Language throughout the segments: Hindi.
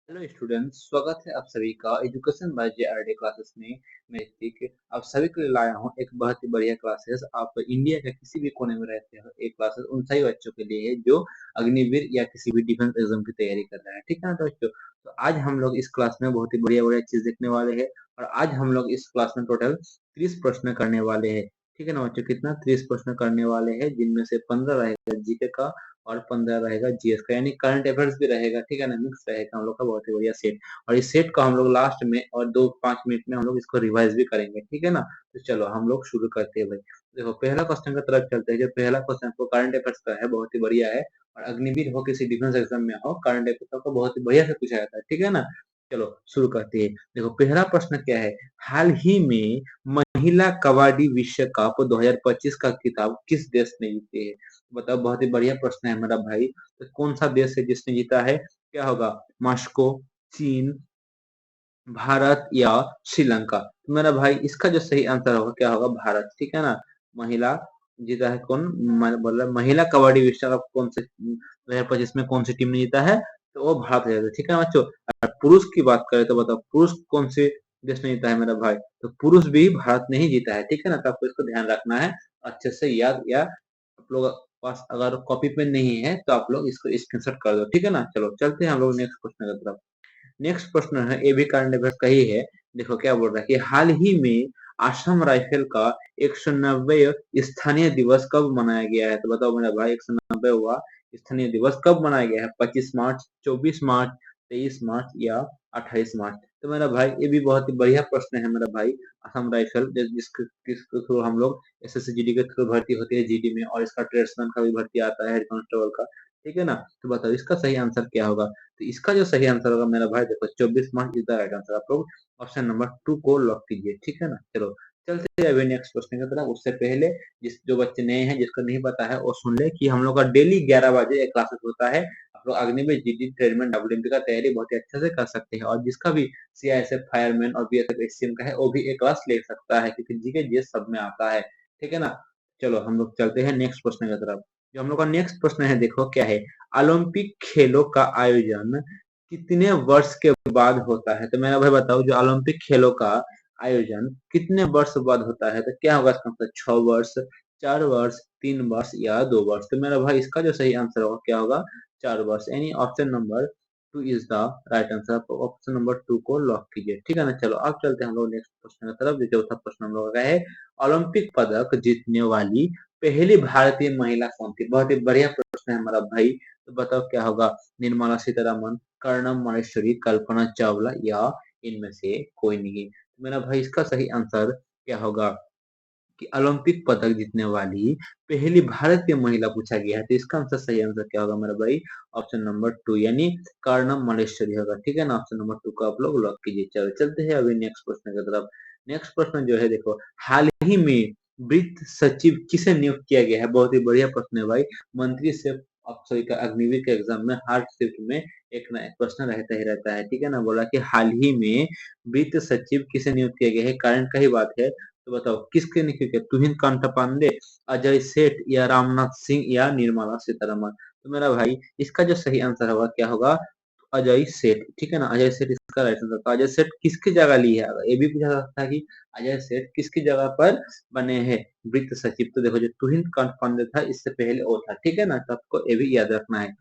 हेलो स्टूडेंट्स, स्वागत है आप सभी का एजुकेशन बाय जेआरडी क्लासेस में। मैं ऋतिक आप सभी के लिए लाया हूँ एक बहुत ही बढ़िया क्लासेस। आप इंडिया के किसी भी कोने में रहते हो, एक क्लासेस उन सभी बच्चों के लिए है जो अग्निवीर या किसी भी डिफेंस एग्जाम की तैयारी कर रहे हैं। ठीक है ना दोस्तों। तो आज हम लोग इस क्लास में बहुत ही बढ़िया बढ़िया चीज देखने वाले हैं। और आज हम लोग इस क्लास में टोटल 30 प्रश्न करने वाले हैं। ठीक है ना बच्चों, कितना 30 प्रश्न करने वाले हैं, जिनमें से 15 रहेगा जीके का और 15 रहेगा जीएस का, यानी करंट अफेयर्स भी रहेगा। ठीक है ना, मिक्स रहेगा हम लोग का बहुत ही बढ़िया सेट। और इस सेट को हम लोग लास्ट में और 2-5 मिनट में हम लोग इसको रिवाइज भी करेंगे। ठीक है ना। तो चलो हम लोग शुरू करते हैं भाई। देखो पहला क्वेश्चन की तरफ चलते हैं। जो पहला क्वेश्चन आपको करंट अफेयर्स का है, बहुत ही बढ़िया है। और अग्निवीर हो किसी डिफेंस एग्जाम में हो, करंट अफेयर्स को बहुत ही बढ़िया से पूछा जाता है। ठीक है ना। चलो शुरू करते हैं। देखो पहला प्रश्न क्या है। हाल ही में महिला कबड्डी विश्व कप 2025 का खिताब किस देश ने जीते है। बताओ, बहुत ही बढ़िया प्रश्न है मेरा भाई। तो कौन सा देश है जिसने जीता है, क्या होगा। मॉस्को, चीन, भारत या श्रीलंका। तो मेरा भाई इसका जो सही आंसर होगा क्या होगा, भारत। ठीक है ना। महिला जीता है कौन, बोल रहा महिला कबड्डी विश्व कप कौन से 2025 में कौन सी टीम ने जीता है, तो वो भारत है। ठीक है ना बच्चों। अगर पुरुष की बात करें तो बताओ पुरुष कौन से देश ने जीता है मेरा भाई, तो पुरुष भी भारत ने ही जीता है। ठीक है ना। तो आपको इसको ध्यान रखना है, अच्छे से याद, या आप लोग पास अगर कॉपी पेन नहीं है तो आप लोग इसको स्क्रीनशॉट कर दो। ठीक है ना। चलो चलते हैं हम लोग नेक्स्ट क्वेश्चन की तरफ। नेक्स्ट प्रश्न है, ये भी करंट अफेयर्स का ही है। देखो क्या बोल रहा है कि हाल ही में असम राइफल का 190 स्थानीय दिवस कब मनाया गया है। तो बताओ मेरा भाई, 190 हुआ स्थानीय दिवस कब मनाया गया है। 25 मार्च, 24 मार्च, 23 मार्च या 28 मार्च। तो मेरा भाई ये भी बहुत ही बढ़िया प्रश्न है मेरा भाई। असम राइफल जिसके थ्रू हम लोग एसएससी जीडी के थ्रू भर्ती होती है जीडी में, और इसका ट्रेड्समैन का भी भर्ती आता है, हेड कांस्टेबल का। ठीक है ना। तो बताओ इसका सही आंसर क्या होगा। तो इसका जो सही आंसर होगा मेरा भाई, देखो 24 मार्च इज द राइट आंसर। आप लोग ऑप्शन नंबर 2 को लॉक कीजिए। ठीक है ना। चलो चलते हैं अभी नेक्स्ट क्वेश्चन की तरफ। उससे पहले जो बच्चे नए हैं, जिसको नहीं पता है, वो सुन ले कि हम लोग का डेली 11 बजे एक क्लासेस होता है। आप लोग अग्निवीर, जीडी, ट्रेडमैन, डब्ल्यूएमपी का तैयारी बहुत ही अच्छे से कर सकते हैं। और जिसका भी सीआईएसएफ, फायरमैन और बीएसएफ एचसीएम का है, वो भी एक क्लास ले सकता है, क्योंकि जीके जीएस सब में आता है। ठीक है ना। चलो हम लोग चलते हैं नेक्स्ट क्वेश्चन की तरफ। जो हम लोग का नेक्स्ट प्रश्न है, देखो क्या है। ओलंपिक खेलों का आयोजन कितने वर्ष के बाद होता है। तो मेरा भाई बताओ, जो ओलंपिक खेलों का आयोजन कितने वर्ष बाद होता है, तो क्या होगा इसका आंसर। 6 वर्ष, 4 वर्ष, 3 वर्ष या 2 वर्ष। तो मेरा भाई इसका जो सही आंसर होगा क्या होगा, 4 वर्ष, यानी option number 2 is the right answer. Option number 2 को लॉक कीजिए। ठीक है ना। चलो अब चलते हैं हम लोग नेक्स्ट क्वेश्चन की तरफ। जो चौथा प्रश्न हम लोग का है, ओलंपिक पदक जीतने वाली पहली भारतीय महिला कौन थी। बहुत ही बढ़िया प्रश्न है हमारा भाई। तो बताओ क्या होगा। निर्मला सीतारमन, कर्णम मल्लेश्वरी, कल्पना चावला या इनमें से कोई नहीं। तो मेरा भाई इसका सही आंसर क्या होगा कि ओलंपिक पदक जीतने वाली पहली भारतीय महिला पूछा गया है। तो इसका आंसर, सही आंसर क्या होगा मेरा भाई, ऑप्शन नंबर 2 यानी कर्णम मल्लेश्वरी होगा। ठीक है ना। ऑप्शन नंबर 2 को आप लोग लॉक कीजिए। चलो चलते हैं अभी नेक्स्ट प्रश्न की तरफ। नेक्स्ट प्रश्न जो है, देखो हाल ही में वित्त सचिव किसे नियुक्त किया गया है। बहुत ही बढ़िया प्रश्न है भाई। मंत्री से सॉरी का अग्निवीर के एग्जाम में हर शिफ्ट में एक ना एक प्रश्न रहता ही रहता है। ठीक है ना। बोला कि हाल ही में वित्त सचिव किसे नियुक्त किया गया है, कारण का ही बात है। तो बताओ किसके नियुक्त किया, तुहिन कांता पांडे, अजय सेठ या रामनाथ सिंह या निर्मला सीतारमन। तो मेरा भाई इसका जो सही आंसर होगा क्या होगा, अजय सेठ। ठीक है ना। अजय सेठ इसका राइट आंसर था। अजय सेठ किसकी जगह ली है, ये भी पूछा जा सकता है कि अजय सेठ किसकी जगह पर बने हैं वित्त सचिव। तो देखो जो तुहिन कांत पांडे था, इससे पहले वो था। ठीक है ना। तो आपको ये भी याद रखना है।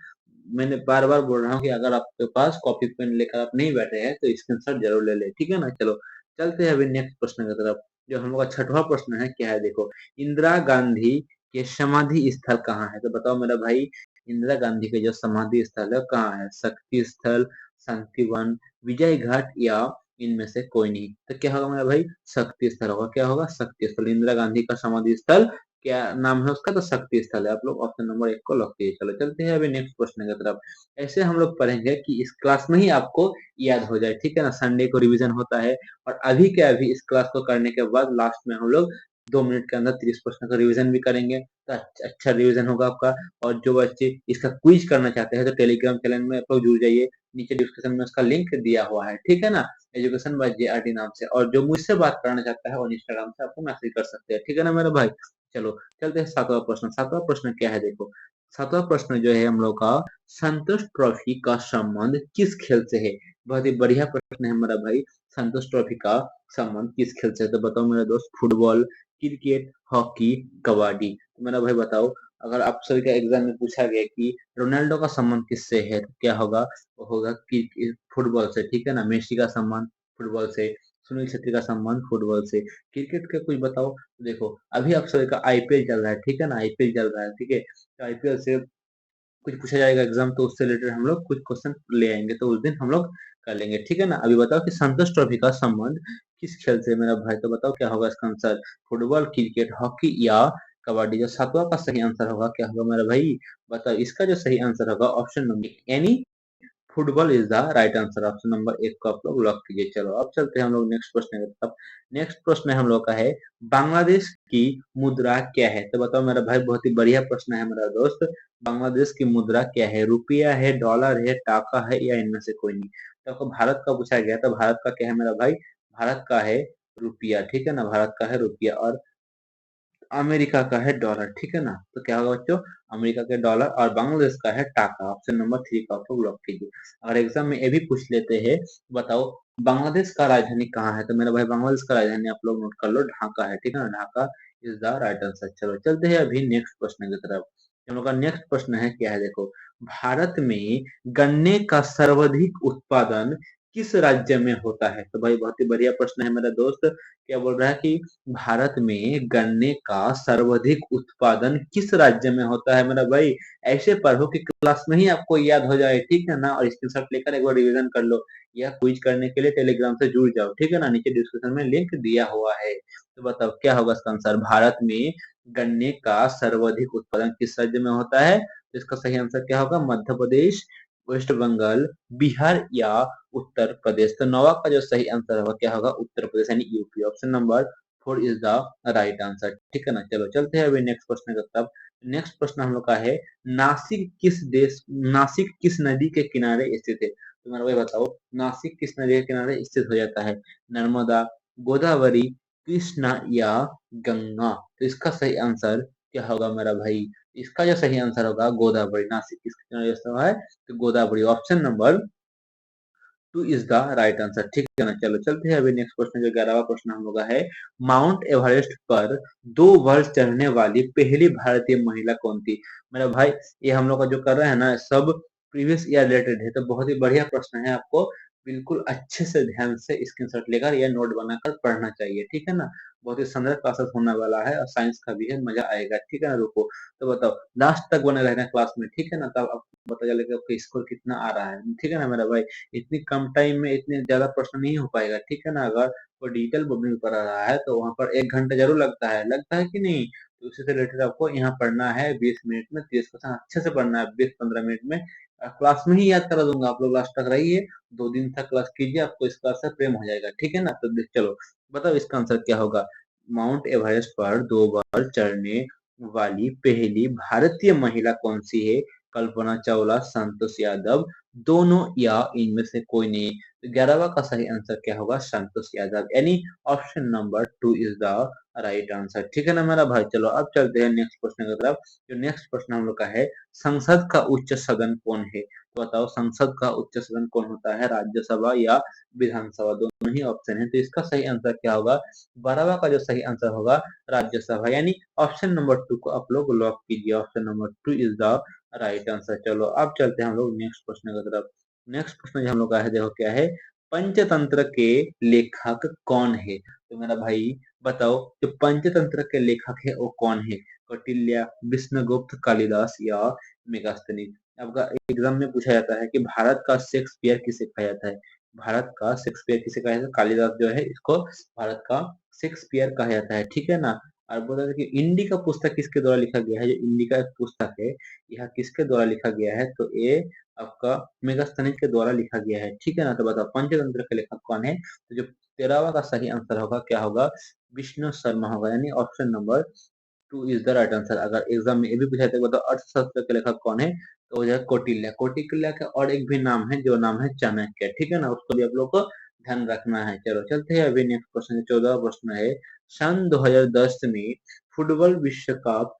मैंने बार बार बोल रहा हूँ कि अगर आपके पास कॉपी पेन लेकर आप नहीं बैठे हैं तो स्क्रीनशॉट जरूर ले ले। ठीक है ना। चलो चलते हैं अभी नेक्स्ट प्रश्न की तरफ। जो हम लोग का छठवां प्रश्न है, क्या है देखो, इंदिरा गांधी के समाधि स्थल कहाँ है। तो बताओ मेरा भाई, इंदिरा गांधी के जो समाधि स्थल है कहाँ है। शक्ति स्थल, शांति वन, विजय घाट या इनमें से कोई नहीं। तो क्या होगा मेरा भाई, शक्ति स्थल होगा। क्या होगा, शक्ति स्थल। इंदिरा गांधी का समाधि स्थल क्या नाम है उसका, तो शक्ति स्थल है। आप लोग ऑप्शन नंबर 1 को लॉक कीजिए। चलो चलते हैं अभी नेक्स्ट क्वेश्चन की तरफ। ऐसे हम लोग पढ़ेंगे कि इस क्लास में ही आपको याद हो जाए। ठीक है ना। संडे को रिवीजन होता है, और अभी के अभी इस क्लास को करने के बाद लास्ट में हम लोग 2 मिनट के अंदर 30 प्रश्न का रिवीजन भी करेंगे। तो अच्छा रिवीजन होगा आपका। और जो बच्चे इसका क्विज करना चाहते हैं, तो टेलीग्राम चैनल में आप लोग जुड़ जाइए। नीचे डिस्क्रिप्शन में उसका लिंक दिया हुआ है। ठीक है ना। एजुकेशन बाय जेआरडी नाम से। और जो मुझसे बात करना चाहता है वो इंस्टाग्राम से आपको मैसेज कर सकते हैं। ठीक है ना मेरा भाई। चलो चलते हैं सातवां प्रश्न। सातवां प्रश्न क्या है देखो, सातवां प्रश्न जो है हम लोग का, संतोष ट्रॉफी का संबंध किस खेल से है? बहुत ही बढ़िया प्रश्न है मेरा भाई। संतोष ट्रॉफी का संबंध किस खेल से है? तो बताओ मेरा दोस्त, फुटबॉल, क्रिकेट, हॉकी, कबड्डी। तो मेरा भाई बताओ, अगर आप सभी का एग्जाम में पूछा गया कि रोनाल्डो का संबंध किससे है, तो क्या होगा? वो होगा कि फुटबॉल से, ठीक है ना। मेसी का संबंध फुटबॉल से, सुनील छेत्री का संबंध फुटबॉल से। क्रिकेट का कुछ बताओ। देखो, अभी आप सभी का आईपीएल चल रहा है, ठीक है ना, आईपीएल चल रहा है, ठीक है। तो आईपीएल से कुछ पूछा जाएगा एग्जाम, तो उससे रिलेटेड हम लोग कुछ क्वेश्चन ले आएंगे, तो उस दिन हम लोग कर लेंगे, ठीक है ना। अभी बताओ कि संतोष ट्रॉफी का संबंध किस खेल से है मेरा भाई? तो बताओ क्या होगा इसका आंसर? फुटबॉल, क्रिकेट, हॉकी या कबड्डी। जो सातवां का सही आंसर होगा क्या होगा मेरा भाई? बताओ, इसका जो सही आंसर होगा ऑप्शन नंबर यानी football is the right answer. Option number एक को आप लोग लॉक कीजिए। चलो अब चलते हैं हम लोग नेक्स्ट प्रश्न की तरफ। नेक्स्ट प्रश्न हम लोग का है, बांग्लादेश की मुद्रा क्या है? तो बताओ मेरा भाई, बहुत ही बढ़िया प्रश्न है मेरा दोस्त। बांग्लादेश की मुद्रा क्या है? रुपया है, डॉलर है, टाका है, या इनमें से कोई नहीं? तो आपको भारत का पूछा गया, तो भारत का क्या है मेरा भाई? भारत का है रुपया, ठीक है ना। भारत का है रुपया, और अमेरिका का है डॉलर, ठीक है ना। तो क्या होगा बच्चों? अमेरिका के डॉलर, और बांग्लादेश का है टाका। ऑप्शन नंबर थ्री का आपको लॉक कीजिए। अगर एग्जाम में ये भी पूछ लेते हैं, बताओ बांग्लादेश का राजधानी कहाँ है? तो मेरा भाई, बांग्लादेश का राजधानी आप लोग नोट कर लो, ढाका है, ठीक है ना। Dhaka is the right answer. चलो चलते हैं अभी नेक्स्ट प्रश्न की तरफ। हम लोग का नेक्स्ट प्रश्न है क्या है, देखो, भारत में गन्ने का सर्वाधिक उत्पादन किस राज्य में होता है? तो भाई बहुत ही बढ़िया प्रश्न है मेरा दोस्त। क्या बोल रहा है कि भारत में गन्ने का सर्वाधिक उत्पादन किस राज्य में होता है मेरा भाई? ऐसे पढ़ो कि क्लास में ही आपको याद हो जाए, ठीक है ना। और स्क्रीनशॉट लेकर एक बार रिवीजन कर लो, या क्विज करने के लिए टेलीग्राम से जुड़ जाओ, ठीक है ना। नीचे डिस्क्रिप्शन में लिंक दिया हुआ है। तो बताओ क्या होगा इसका आंसर? भारत में गन्ने का सर्वाधिक उत्पादन किस राज्य में होता है? तो इसका सही आंसर क्या होगा? मध्य प्रदेश, वेस्ट बंगाल, बिहार या उत्तर प्रदेश। तो नवा का जो सही आंसर होगा क्या होगा? उत्तर प्रदेश यानी UP. Option number four is the right answer, ठीक है ना। चलो चलते हैं अभी नेक्स्ट प्रश्न की तरफ। नेक्स्ट प्रश्न हम लोग का है, नासिक किस नदी के किनारे स्थित है? तो मेरा भाई बताओ, नासिक किस नदी के किनारे स्थित हो जाता है? नर्मदा, गोदावरी, कृष्णा या गंगा। तो इसका सही आंसर क्या होगा मेरा भाई? इसका जो सही आंसर होगा गोदावरी। नासिक किसके किनारे स्थित है? तो Godavari. Option number two is the right answer, ठीक है ना। चलो चलते हैं अभी नेक्स्ट प्रश्न, जो 11वां प्रश्न हम लोग का है, माउंट एवरेस्ट पर 2 वर्ष चढ़ने वाली पहली भारतीय महिला कौन थी? मेरा भाई, ये हम लोग का जो कर रहे हैं ना, सब प्रीवियस ईयर रिलेटेड है, तो बहुत ही बढ़िया प्रश्न है। आपको बिल्कुल अच्छे से ध्यान से स्क्रीनशॉट लेकर या नोट बनाकर पढ़ना चाहिए, ठीक है ना। बहुत ही सुंदर क्लासेस होने वाला है, और साइंस का भी है, मजा आएगा, ठीक है ना। रुको, तो बताओ, लास्ट तक बने रहना क्लास में, ठीक है ना। तब आपको पता चलेगा आपका स्कोर कितना आ रहा है, ठीक है ना मेरा भाई। इतनी कम टाइम में इतने ज्यादा प्रश्न नहीं हो पाएगा, ठीक है ना। अगर वो डिजिटल बोर्ड में पढ़ा रहा है, तो वहां पर 1 घंटा जरूर लगता है कि नहीं? तो उसी से रिलेटेड आपको यहाँ पढ़ना है 20 मिनट में, 30% अच्छे से पढ़ना है 20-15 मिनट में। क्लास में ही याद करा दूंगा, आप लोग लास्ट तक रहिए, 2 दिन तक क्लास कीजिए, आपको इस क्लास से प्रेम हो जाएगा, ठीक है ना। तो चलो बताओ इसका आंसर क्या होगा? माउंट एवरेस्ट पर 2 बार चढ़ने वाली पहली भारतीय महिला कौन सी है? कल्पना चावला, संतोष यादव, दोनों या इनमें से कोई नहीं? तो 11वां का सही आंसर क्या होगा? संतोष यादव, यानी option number two is the right answer, ठीक है ना मेरा भाई। चलो अब चलते हैं नेक्स्ट प्रश्न की तरफ। जो नेक्स्ट प्रश्न हम लोग का है, संसद का उच्च सदन कौन है? तो बताओ, संसद का उच्च सदन कौन होता है? राज्यसभा या विधानसभा? दोनों ही ऑप्शन है, तो इसका सही आंसर क्या होगा? 12वां का जो सही आंसर होगा, राज्यसभा, यानी ऑप्शन नंबर टू को आप लोग लॉक कीजिए। Option number two is the right answer. चलो अब चलते हैं हम लोग नेक्स्ट प्रश्न की तरफ। नेक्स्ट प्रश्न जो हम लोग का है, देखो क्या है, पंचतंत्र के लेखक कौन है? तो मेरा भाई बताओ, जो पंचतंत्र के लेखक है वो कौन है? कौटिल्य, विष्णुगुप्त, कालिदास या मेगास्थनी? आपका एग्जाम में पूछा जाता है कि भारत का शेक्सपियर किसे कहा जाता है? भारत का शेक्सपियर किसे कहा जाता है? कालिदास जो है, इसको भारत का शेक्सपियर कहा जाता है, ठीक है ना। और बोला था कि इंडी का पुस्तक किसके द्वारा लिखा गया है? जो इंडी का एक पुस्तक है, यह किसके द्वारा लिखा गया है? तो ये आपका मेगास्थनीज के द्वारा लिखा गया है, ठीक है ना। तो बताओ पंचतंत्र के लेखक कौन है? तो जो 13वां का सही आंसर होगा क्या होगा? विष्णु शर्मा होगा, यानी option number two is the right answer. अगर एग्जाम में ये भी पूछा जाता है, बताओ अर्थशास्त्र के लेखक कौन है? तो वो जो है कौटिल्य। कौटिल्य का और एक भी नाम है, जो नाम है चाणक्य, ठीक है ना। उसको भी आप लोग को ध्यान रखना है। चलो चलते हैं अभी नेक्स्ट प्रश्न, 14वां प्रश्न है, सन 2010 में फुटबॉल विश्व कप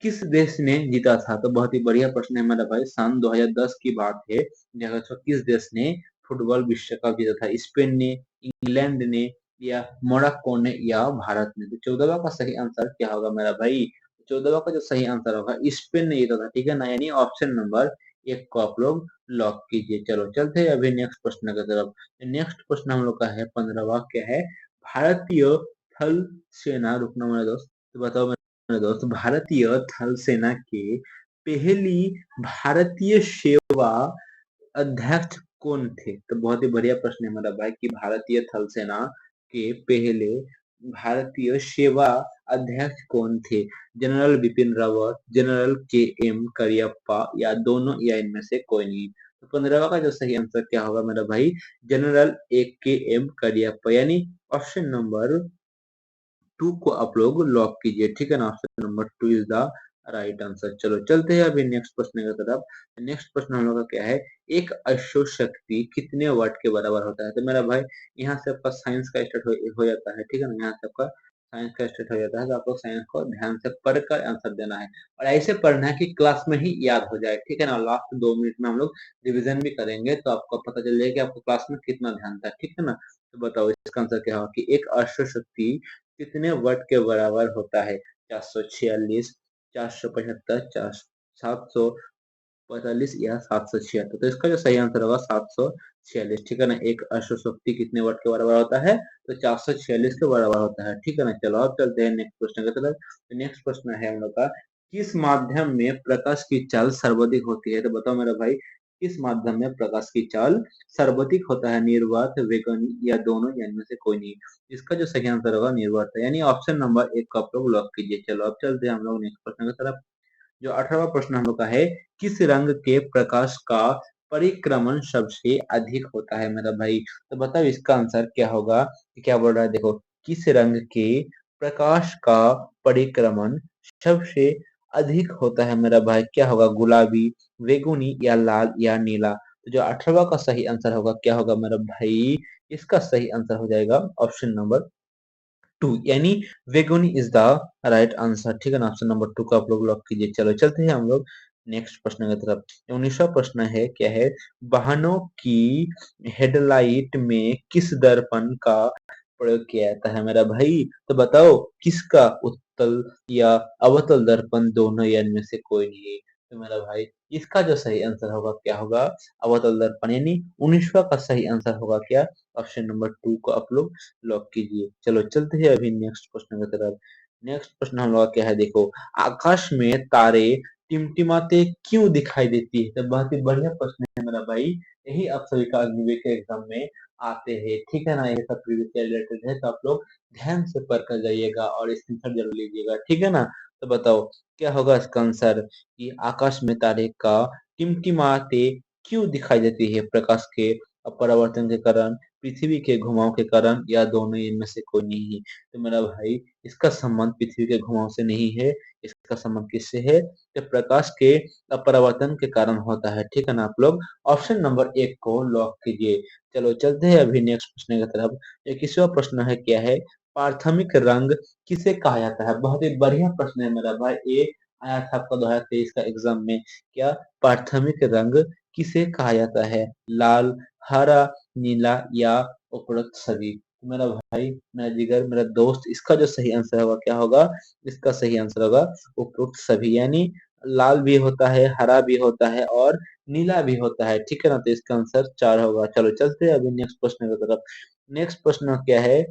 किस देश ने जीता था? तो बहुत ही बढ़िया प्रश्न है मेरा भाई। सन 2010 की बात है जहाँ किस देश ने फुटबॉल विश्व कप जीता था? स्पेन ने, इंग्लैंड ने, या मोरक्को ने, या भारत ने? तो 14वां का सही आंसर क्या होगा मेरा भाई? 14वां का जो सही आंसर होगा, स्पेन ने जीता था, ठीक है ना, यानी ऑप्शन नंबर एक को आप लोग लॉक कीजिए। चलो चलते हैं अभी नेक्स्ट प्रश्न की तरफ। नेक्स्ट प्रश्न हम लोग का है 15वां, क्या है? भारतीय थल सेना, रुकना मेरा दोस्त, तो बताओ मेरे दोस्त, भारतीय थल सेना के पहली भारतीय सेवा अध्यक्ष कौन थे? तो बहुत ही बढ़िया प्रश्न है मेरा भाई कि भारतीय थल सेना के पहले भारतीय सेवा अध्यक्ष कौन थे? जनरल बिपिन रावत, जनरल के एम करियप्पा, या दोनों, या इनमें से कोई नहीं? तो 15वां का जो सही आंसर क्या होगा मेरा भाई? जनरल ए के एम करियप्पा, यानी ऑप्शन नंबर 2 को आप लोग लॉक कीजिए, ठीक है ना। Option number 2 is the right answer. चलो चलते हैं अभी नेक्स्ट प्रश्न की तरफ। नेक्स्ट प्रश्न हम लोग का क्या है? एक अश्व शक्ति कितने वाट के बराबर होता है? तो मेरा भाई यहाँ से आपका साइंस का स्टार्ट हो जाता है, ठीक है ना, यहाँ से आपका साइंस का स्टार्ट हो जाता है। तो आपको साइंस को ध्यान से पढ़कर आंसर देना है, और ऐसे पढ़ना है कि क्लास में ही याद हो जाए, ठीक है ना। लास्ट 2 मिनट में हम लोग रिविजन भी करेंगे, तो आपको पता चल जाएगा कि आपको क्लास में कितना ध्यान था, ठीक है ना। तो बताओ इसका आंसर क्या होगा कि एक अश्व शक्ति कितने वाट के बराबर होता है? 446, 475, 745, या 776? तो इसका जो सही आंसर होगा 746, ठीक है ना। एक अश्व शक्ति कितने वाट के बराबर होता है? तो 446 के बराबर होता है, ठीक है ना। चलो अब चलते हैं नेक्स्ट क्वेश्चन की तरफ। नेक्स्ट प्रश्न है हम लोग का, किस माध्यम में प्रकाश की चाल सर्वाधिक होती है? तो बताओ मेरा भाई, किस माध्यम में प्रकाश की चाल सर्वाधिक होता है? निर्वात, वेगनी, या दोनों, या इनमें से कोई नहीं? इसका जो सही आंसर होगा निर्वात है, यानी ऑप्शन नंबर एक को आप लोग लॉक कीजिए। चलो अब चलते हैं हम लोग नेक्स्ट प्रश्न की तरफ। जो 18वां प्रश्न हम लोग का है, किस रंग के प्रकाश का परिक्रमण सबसे अधिक होता है मेरा भाई? तो बताओ इसका आंसर क्या होगा? क्या बोल रहा है देखो, किस रंग के प्रकाश का परिक्रमण सबसे अधिक होता है मेरा भाई? क्या होगा? गुलाबी, वेगुनी, या लाल, या नीला? तो जो 18वां का सही आंसर होगा क्या होगा मेरा भाई? इसका सही आंसर हो जाएगा ऑप्शन नंबर 2, यानी वेगुनी इज द राइट आंसर, ठीक है ना। ऑप्शन नंबर 2 को आप लोग लॉक कीजिए। चलो चलते हैं हम लोग नेक्स्ट प्रश्न की तरफ। 19वां प्रश्न है, क्या है? वाहनों की हेडलाइट में किस दर्पण का प्रयोग किया जाता है मेरा भाई? तो बताओ किसका? उत्तल या अवतल दर्पण, दोनों, या इनमें से कोई नहीं? तो मेरा भाई इसका जो सही आंसर होगा क्या होगा? अवतल दर्पण, यानी 19वां का सही आंसर होगा क्या? ऑप्शन नंबर 2 को आप लोग लॉक कीजिए। चलो चलते हैं अभी नेक्स्ट प्रश्न की तरफ। नेक्स्ट प्रश्न हम लोग का क्या है देखो, आकाश में तारे टिमटिमाते क्यों दिखाई देती है? तो बहुत ही बढ़िया प्रश्न है मेरा भाई। यही आप सभी का अग्निवीर के एग्जाम में आते हैं, ठीक है ना। ये सब प्रीवियस ईयर रिलेटेड है, तो आप लोग ध्यान से पढ़ कर जाइएगा और स्क्रीनशॉट जरूर लीजिएगा, ठीक है ना। तो बताओ क्या होगा इसका आंसर कि आकाश में तारे का टिमटिमाते क्यों दिखाई देती है? प्रकाश के अपरावर्तन के कारण, पृथ्वी के घुमाव के कारण, या दोनों, इनमें से कोई नहीं? तो मेरा भाई इसका संबंध पृथ्वी के घुमाव से नहीं है। इसका संबंध किससे है? तो प्रकाश के अपरावर्तन के कारण होता है, ठीक है ना। आप लोग ऑप्शन नंबर एक को लॉक कीजिए। चलो चलते हैं अभी नेक्स्ट प्रश्न की तरफ। 21वां प्रश्न है, क्या है? प्राथमिक रंग किसे कहा जाता है? बहुत ही बढ़िया प्रश्न है मेरा भाई, ये आया था आपका 2023 का एग्जाम में। क्या प्राथमिक रंग किसे कहा जाता है? लाल, हरा, नीला, या उपरोक्त सभी? तो मेरा भाई, मेरा जिगर, मेरा दोस्त, इसका जो सही आंसर होगा क्या होगा? इसका सही आंसर होगा उपरोक्त सभी, यानी लाल भी होता है, हरा भी होता है, और नीला भी होता है, ठीक है ना। तो इसका आंसर 4 होगा। चलो चलते हैं अभी नेक्स्ट प्रश्न की तरफ। नेक्स्ट प्रश्न क्या है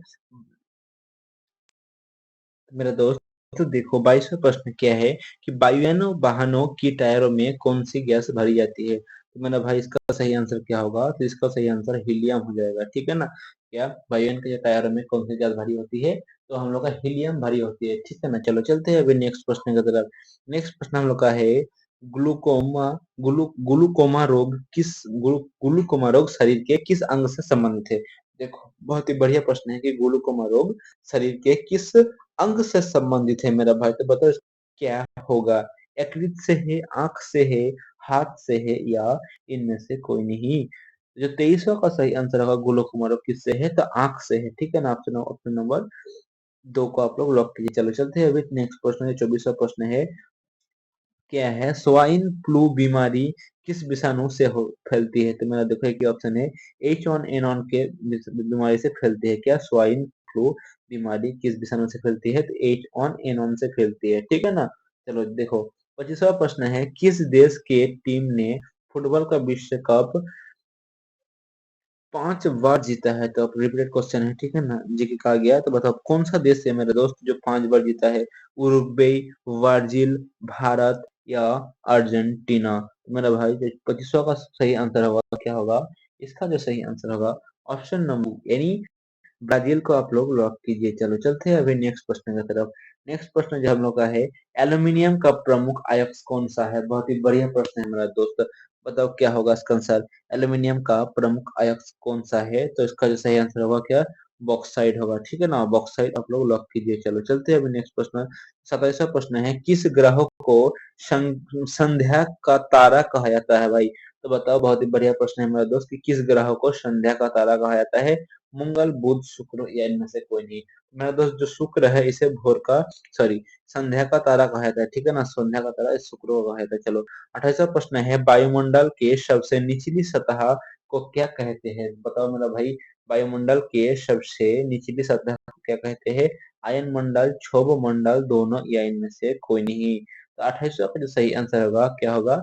मेरा दोस्त? तो देखो 22वां प्रश्न क्या है कि वायुयानों वाहनों की टायरों में कौन सी गैस भरी जाती है? तो मेरा भाई इसका सही आंसर क्या होगा? तो इसका सही आंसर हीलियम हो जाएगा, ठीक है ना। क्या वायुयान के टायरों में कौन सी गैस भरी होती है? तो हम लोग का हीलियम भरी होती है, ठीक है ना। चलो चलते हैं अभी नेक्स्ट प्रश्न की तरफ। नेक्स्ट प्रश्न हम लोग का है, ग्लूकोमा ग्लूकोमा रोग ग्लूकोमा रोग शरीर के किस अंग से संबंधित है? देखो बहुत ही बढ़िया प्रश्न है कि ग्लूकोमा रोग शरीर के किस अंग से संबंधित है मेरा भाई? तो बताओ क्या होगा? यकृत से है, आंख से है, हाथ से है, या इनमें से कोई नहीं? जो 23वां का सही आंसर होगा ग्लूकोमा रोग किससे है? तो आंख से है, ठीक है ना। ऑप्शन ऑप्शन नंबर 2 को आप लोग लॉक कीजिए। चलो चलते हैं अभी नेक्स्ट प्रश्न है, 24वां प्रश्न है, क्या है, स्वाइन फ्लू बीमारी किस विषाणु से फैलती है? तो मेरा देखो एक ऑप्शन है, H1N1 के बीमारी से फैलती है। क्या स्वाइन फ्लू बीमारी किस विषाणु से फैलती है? तो H1N1 से फैलती है, ठीक है ना। चलो देखो, 25वां प्रश्न है, किस देश के टीम ने फुटबॉल का विश्व कप 5 बार जीता है? तो रिपीटेड क्वेश्चन है, ठीक है ना, जी के कहा गया है। तो बताओ कौन सा देश है मेरे दोस्त जो 5 बार जीता है? उरुग्वे, ब्राजील, भारत या अर्जेंटीना? तो मेरा भाई जो 25वां का सही आंसर होगा क्या होगा? इसका जो सही आंसर होगा ऑप्शन नंबर यानी ब्राजील को आप लोग लॉक कीजिए। चलो चलते हैं अभी नेक्स्ट प्रश्न की तरफ। नेक्स्ट प्रश्न जो हम लोग का है, एल्यूमिनियम का प्रमुख अयस्क कौन सा है? बहुत ही बढ़िया प्रश्न है मेरा दोस्त, बताओ क्या होगा इसका आंसर? एल्यूमिनियम का प्रमुख अयस्क कौन सा है? तो इसका जो सही आंसर होगा क्या? बॉक्साइट होगा, ठीक है ना, बॉक्साइट आप लोग लॉक कीजिए। चलो चलते हैं अभी नेक्स्ट प्रश्न। 27वां प्रश्न है, किस ग्रह को संध्या का तारा कहा जाता है भाई? तो बताओ, बहुत ही बढ़िया प्रश्न है मेरा दोस्त कि किस ग्रह को संध्या का तारा कहा जाता है? मंगल, बुध, शुक्र या इनमें से कोई नहीं। मेरा दोस्त जो शुक्र है इसे भोर का सॉरी संध्या का तारा कहा जाता है, ठीक है ना, संध्या का तारा इस शुक्र को कहा जाता है। चलो 28वां प्रश्न है, वायुमंडल के सबसे निचली सतह को क्या कहते हैं? बताओ मेरा भाई, वायुमंडल के सबसे निचली सतह को क्या कहते हैं? आयन मंडल, क्षोभ मंडल, दोनों या इनमें से कोई नहीं। तो 28वां का जो सही आंसर होगा क्या होगा?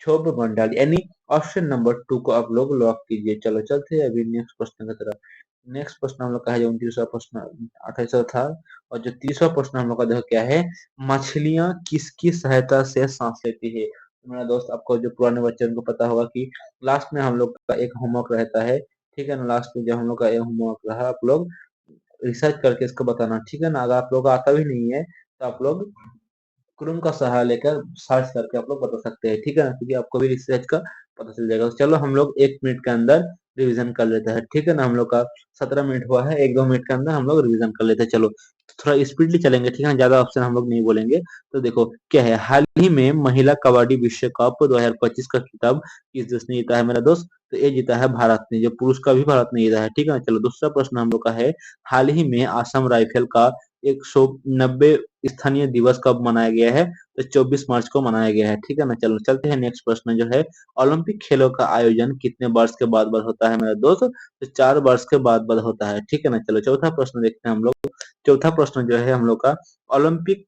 क्षोभ मंडल, यानी ऑप्शन नंबर 2 को आप लोग लॉक कीजिए। चलो चलते हैं अभी नेक्स्ट क्वेश्चन की तरफ। नेक्स्ट प्रश्न हम लोग का है जो 29वां प्रश्न 28वां था, और जो 30वां प्रश्न हम लोग का देखो क्या है, मछलियां किसकी सहायता से सांस लेती है? तो मेरा दोस्त आपको जो पुराने बच्चे उनको पता होगा कि लास्ट में हम लोग का एक होमवर्क रहता है, ठीक है ना, लास्ट में जब हम लोग का एक होमवर्क रहा, आप लोग रिसर्च करके इसको बताना, ठीक है ना। अगर आप लोग को आता भी नहीं है तो आप लोग क्रोम का सहारा लेकर सर्च करके आप लोग बता सकते हैं, ठीक है ना, क्योंकि आपको भी रिसर्च का पता चल जाएगा। तो चलो हम लोग 1 मिनट के अंदर रिवीजन कर लेते हैं, ठीक है ना। हम लोग का 17 मिनट हुआ है, 1-2 मिनट के अंदर हम लोग रिवीजन कर लेते हैं। चलो थोड़ा स्पीडली चलेंगे, ठीक है ना, ज्यादा ऑप्शन हम लोग नहीं बोलेंगे। तो देखो क्या है, हाल ही में महिला कबड्डी विश्व कप 2025 का खिताब किस देश ने जीता है मेरा दोस्त? तो ये जीता है भारत ने, जो पुरुष का भी भारत ने जीता है, ठीक है ना। चलो दूसरा प्रश्न हम लोग का है, हाल ही में आसम राइफल का 190 स्थानीय दिवस कब मनाया गया है? तो 24 मार्च को मनाया गया है, ठीक है ना। चलो चलते हैं नेक्स्ट प्रश्न जो है, ओलंपिक खेलों का आयोजन कितने वर्ष के बाद बाद होता है मेरा दोस्त? तो 4 वर्ष के बाद बाद होता है, ठीक है ना। चलो चौथा प्रश्न देखते हैं हम लोग। चौथा प्रश्न जो है हम लोग का, ओलंपिक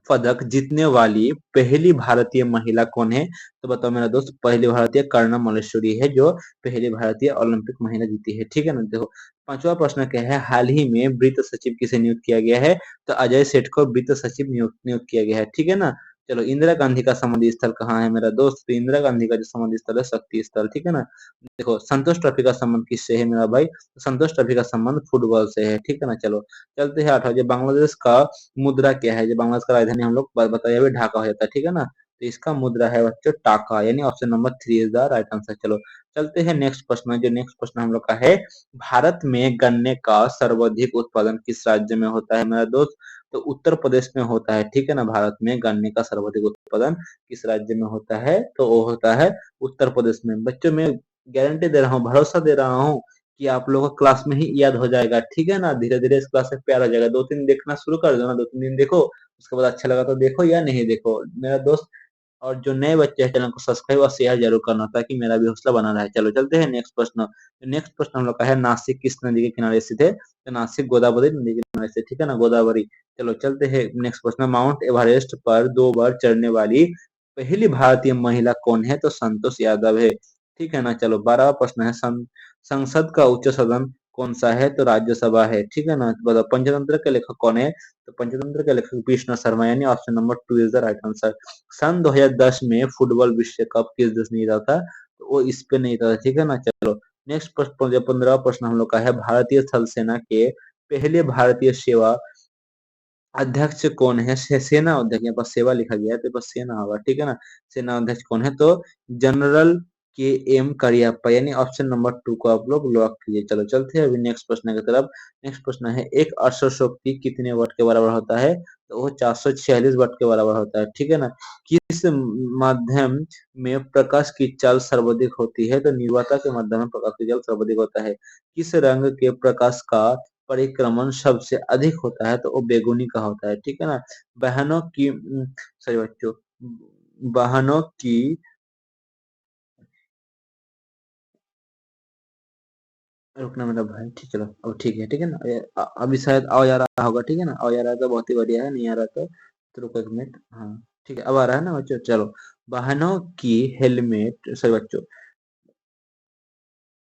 पदक जीतने वाली पहली भारतीय महिला कौन है? तो बताओ मेरा दोस्त, पहली भारतीय कर्णा मल्लेश्वरी है जो पहली भारतीय ओलंपिक महिला जीती है, ठीक है ना। देखो पांचवा प्रश्न क्या है, हाल ही में वित्त सचिव किसे नियुक्त किया गया है? तो अजय सेठ को वित्त सचिव नियुक्त किया गया है, ठीक है ना। चलो इंदिरा गांधी का समाधि स्थल कहाँ है मेरा दोस्त? तो इंदिरा गांधी का जो समाधि स्थल है शक्ति स्थल, ठीक है ना। देखो संतोष ट्रॉफी का संबंध किससे है मेरा भाई? तो संतोष ट्रॉफी का संबंध फुटबॉल से है, ठीक है ना। चलो चलते हैं आठवां, जो बांग्लादेश का मुद्रा क्या है? जो बांग्लादेश का राजधानी हम लोग बताया हुआ ढाका हो जाता है, ठीक है ना। तो इसका मुद्रा है बच्चों टाका, यानी option number 3 is the right answer. चलो चलते हैं नेक्स्ट प्रश्न। जो नेक्स्ट प्रश्न हम लोग का है, भारत में गन्ने का सर्वाधिक उत्पादन किस राज्य में होता है मेरा दोस्त? तो उत्तर प्रदेश में होता है, ठीक है ना। भारत में गन्ने का सर्वाधिक उत्पादन किस राज्य में होता है? तो वो होता है उत्तर प्रदेश में। बच्चों मैं गारंटी दे रहा हूँ, भरोसा दे रहा हूँ कि आप लोगों को क्लास में ही याद हो जाएगा, ठीक है ना। धीरे धीरे इस क्लास से प्यार हो जाएगा, 2-3 देखना शुरू कर दो ना, 2-3 दिन देखो, उसके बाद अच्छा लगा तो देखो या नहीं देखो मेरा दोस्त। और जो नए बच्चे हैं चैनल को सब्सक्राइब और शेयर जरूर करना, ताकि मेरा भी हौसला बना रहे। चलो चलते हैं नेक्स्ट प्रश्न। नेक्स्ट प्रश्न हम लोग का है, नासिक किस नदी के किनारे स्थित है? तो नासिक गोदावरी नदी के किनारे से, ठीक है ना, गोदावरी। चलो चलते हैं नेक्स्ट प्रश्न, माउंट एवरेस्ट पर 2 बार चढ़ने वाली पहली भारतीय महिला कौन है? तो संतोष यादव है, ठीक है ना। चलो 12वां प्रश्न है, संसद का उच्च सदन कौन सा है? तो राज्यसभा है, ठीक है ना। तो बताओ पंचतंत्र के लेखक कौन है? तो पंचतंत्र के लेखक विष्णु शर्मा, यानी option number 2 is the right answer. सन 2010 में फुटबॉल विश्व कप किस देश ने जीता था? तो वो इस पे नहीं था, ठीक है ना। चलो नेक्स्ट प्रश्न, जो 15वां प्रश्न हम लोग का है, भारतीय थल सेना के पहले भारतीय सेवा अध्यक्ष कौन है? सेना अध्यक्ष, यहाँ पर सेवा लिखा गया है तो यहाँ पर सेना होगा, ठीक है ना। सेना अध्यक्ष कौन है? तो जनरल KM करियप्पा, यानी ऑप्शन नंबर 2 को आप लोग लॉक कीजिए। चलो चलते हैं अभी नेक्स्ट प्रश्न की तरफ। नेक्स्ट प्रश्न है, एक अश्वशक्ति कितने वाट के बराबर होता है? तो वो 446 वाट के बराबर होता है, ठीक है ना। किस माध्यम में प्रकाश की चाल सर्वाधिक होती है? तो निर्वाता के माध्यम में प्रकाश की चाल सर्वाधिक होता है। किस रंग के प्रकाश का परिक्रमण सबसे अधिक होता है? तो वो बेगुनी का होता है, ठीक है ना। बहनों की सॉरी बच्चों, वाहनों की रुकना मेरा भाई, ठीक चलो अब ठीक है, ठीक है ना, अभी शायद आ जा रहा होगा, ठीक है ना, आ जा रहा है तो बहुत ही बढ़िया है, नहीं आ रहा तो रुको एक मिनट, हाँ ठीक है, अब आ रहा है ना बच्चों, चलो। वाहनों की हेलमेट, सॉरी बच्चों,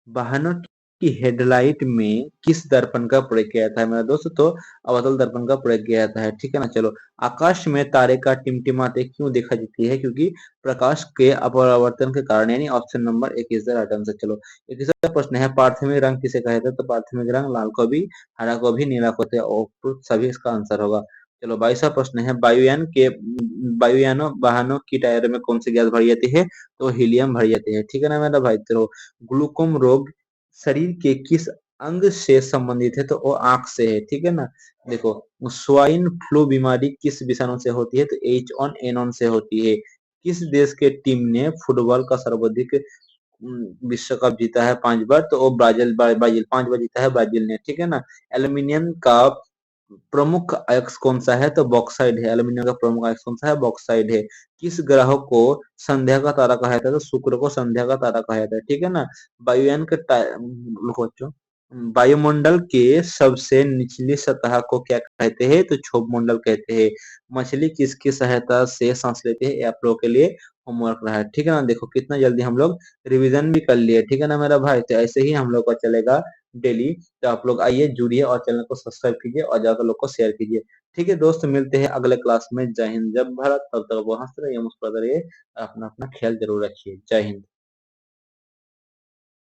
वाहनों की हेडलाइट में किस दर्पण का प्रयोग किया जाता है मेरा दोस्त, तो अवतल दर्पण का प्रयोग किया जाता है, ठीक है ना। चलो, आकाश में तारे का टिमटिमाते क्यों देखा देती है, क्योंकि प्रकाश के अपरावर्तन के कारण, यानी ऑप्शन नंबर एक इज द राइट आंसर। चलो, एक दूसरा प्रश्न है, प्राथमिक रंग किसे कहा जाता है, तो प्राथमिक रंग लाल को भी, हरा को भी, नीला को होते हैं, और तो सभी इसका आंसर होगा। चलो, 22वां प्रश्न है, वायुयानों वाहनों की टायर में कौन सी गैस भरी जाती है, तो हीलियम भरी जाती है, ठीक है ना मेरा भाई। चलो, ग्लूकोम रोग शरीर के किस अंग से संबंधित है, तो वो आंख से है, ठीक है ना। देखो, स्वाइन फ्लू बीमारी किस विषाणु से होती है, तो H1N1 से होती है। किस देश के टीम ने फुटबॉल का सर्वाधिक विश्व कप जीता है 5 बार, तो वो ब्राजील 5 बार जीता है ब्राजील ने, ठीक है ना। एल्यूमिनियम का प्रमुख अयस्क कौन सा है, तो बॉक्साइड है, एल्यूमिनियम का प्रमुख अयस्क कौन सा है, बॉक्साइड है। किस ग्रह को संध्या का तारा कहा जाता है, तो शुक्र को संध्या का तारा कहा जाता है, ठीक है ना। वायुयान के रुको बच्चों, वायुमंडल के सबसे निचली सतह को क्या कहते हैं, तो क्षोभ मंडल कहते हैं। मछली किसकी सहायता से सांस लेते हैं, ये आप लोगों के लिए होमवर्क रहा है, ठीक है ना। देखो कितना जल्दी हम लोग रिवीजन भी कर लिए, ठीक है ना मेरा भाई। तो ऐसे ही हम लोग का चलेगा डेली। तो आप लोग आइए, जुड़िए और चैनल को सब्सक्राइब कीजिए और ज्यादा लोग को शेयर कीजिए। ठीक है दोस्त, मिलते हैं अगले क्लास में। जय हिंद, जय भारत, तब तक वो हंसते रहिए, मुस्कुराते रहिए, अपना अपना ख्याल जरूर रखिए। जय हिंद।